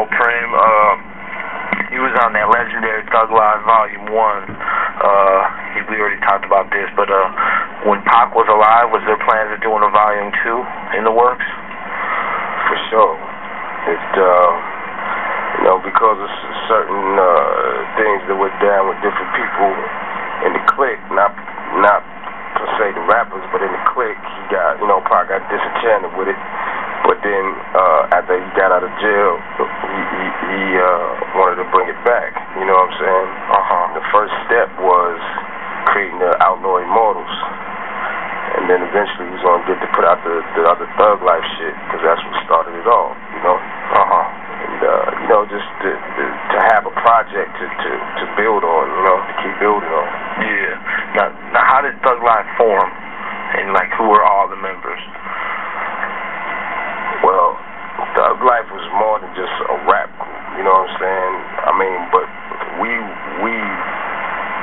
MOPREME. He was on that legendary Thug Life Volume 1. We already talked about this, but when Pac was alive, was there plans of doing a Volume 2 in the works? For sure. Because of certain things that went down with different people in the clique, not per se the rappers, but in the clique, he got, Pac got disenchanted with it. But then, after he got out of jail, he wanted to bring it back. You know what I'm saying? The first step was creating the Outlaw Immortals. And then eventually he was going to get to put out the other Thug Life shit, because that's what started it all, And, just to have a project to build on, to keep building on. Yeah. Now how did Thug Life form? And, who were all the members? Well, Thug Life was more than just a rap group, you know what I'm saying? I mean, but we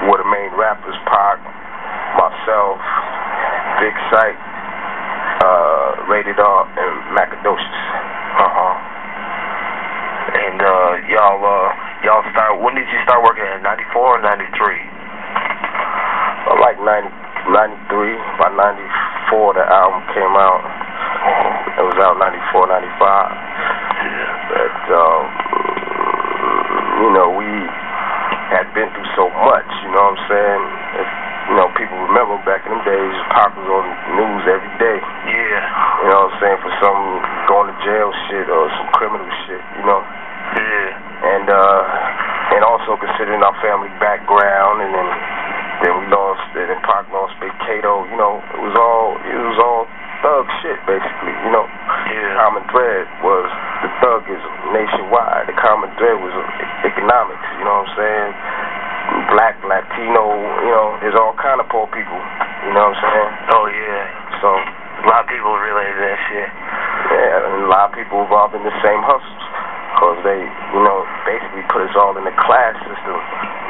were the main rappers, Pac, myself, Big Sight, Rated R, and Macadocious. And y'all start. When did you start working at 94 or 93? Like 93. By 94, the album came out. It was out 94, 95. But we had been through so much. You know what I'm saying? People remember back in them days, Pac was on the news every day. Yeah. You know what I'm saying? For some going to jail shit or some criminal shit, Yeah. And also considering our family background, and then we lost, and then Pac lost Big Kato. It was all thug shit basically. Yeah. Common thread was the thugism nationwide. The common thread was economics. You know what I'm saying? Black, Latino, there's all kind of poor people, you know what I'm saying? Oh, yeah. So, a lot of people relate to that shit. Yeah, and a lot of people involved in the same hustles, because they, basically put us all in the class system,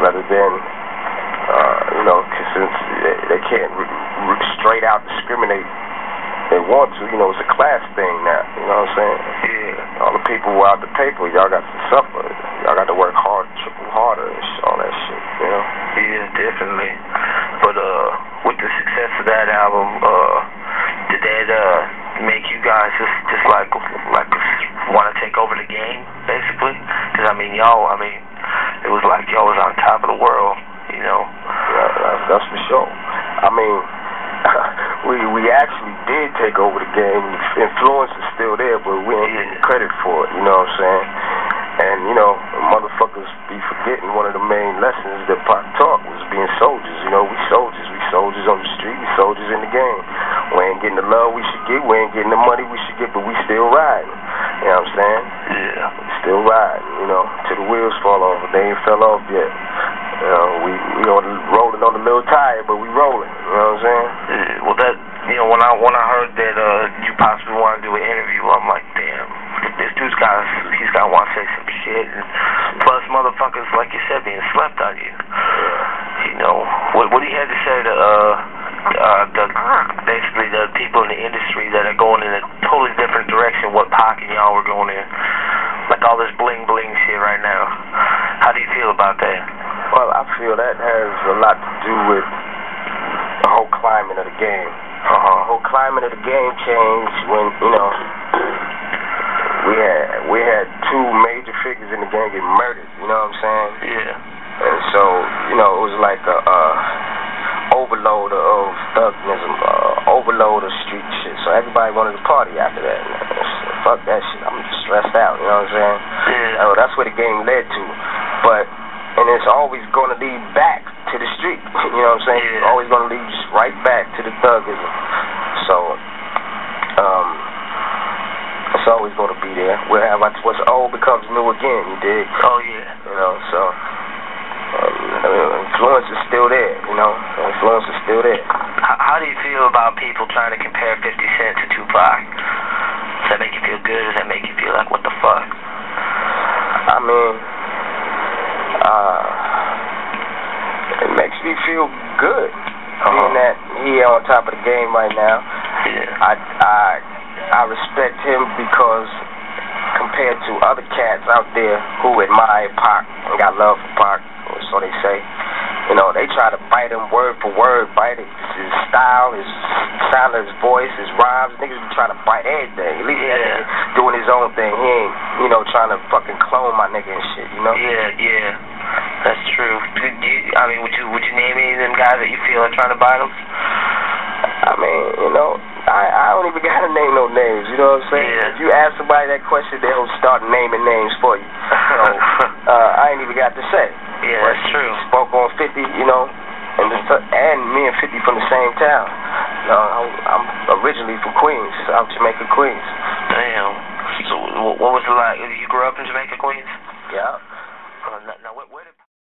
rather than, since they can't straight out discriminate. They want to, it's a class thing now, you know what I'm saying? Yeah. All the people who are out the paper, y'all got to suffer. Y'all got to work hard, triple harder, and all that shit, Yeah, definitely. But with the success of that album, did that make you guys just like want to take over the game, basically? Because it was like y'all was on top of the world, Yeah, that's for sure. We actually did take over the game. The influence is still there, but we ain't getting credit for it, you know what I'm saying? And, motherfuckers be forgetting one of the main lessons that Pac taught was being soldiers. We soldiers. We soldiers on the street. We soldiers in the game. We ain't getting the love we should get. We ain't getting the money we should get, but we still riding. You know what I'm saying? Yeah. Still riding, till the wheels fall off. They ain't fell off yet. We rolling on the little tire, but we rolling. You know what I'm saying? Yeah, well, that when I heard that you possibly want to do an interview, I'm like, damn, this dude's he's got to want to say some shit. And plus, motherfuckers, like you said, being slept on you. What he had to say to basically the people in the industry that are going in a totally different direction. What Pac and y'all were going in, like all this bling bling shit right now. How do you feel about that? Well, I feel that has a lot to do with the whole climate of the game. The whole climate of the game changed when, we had two major figures in the game get murdered, you know what I'm saying? Yeah. And so, it was like a overload of thugnism, overload of street shit. So everybody wanted to party after that. Fuck that shit. I'm just stressed out, you know what I'm saying? Yeah. That's where the game led to. And it's always going to lead back to the street. You know what I'm saying? Yeah. It's always going to lead right back to the thugism. So, it's always going to be there. What's old becomes new again, you dig? Oh, yeah. So, influence is still there, Influence is still there. How do you feel about people trying to compare 50 Cent to Tupac? Does that make you feel good? Does that make you feel like, what the fuck? It makes me feel good, being that he on top of the game right now. Yeah. I respect him because compared to other cats cats out there who admire Pac and got love for Pac, so they say. You know, they try to bite him word for word, bite his style, his sound of his voice, his rhymes. Niggas be trying to bite everything. At least that nigga doing his own thing. He ain't, you know, trying to fucking clone my nigga and shit, you know? Yeah. That's true. I mean, would you name any of them guys that you feel are trying to bite him? I mean, you know, I don't even gotta name no names, you know what I'm saying? Yeah. If you ask somebody that question, they'll start naming names for you. So, I ain't even got to say. Yeah, that's true. Spoke on 50, you know, and me and 50 from the same town. I'm originally from Queens, South Jamaica, Queens. Damn. So what was it like? You grew up in Jamaica, Queens? Yeah.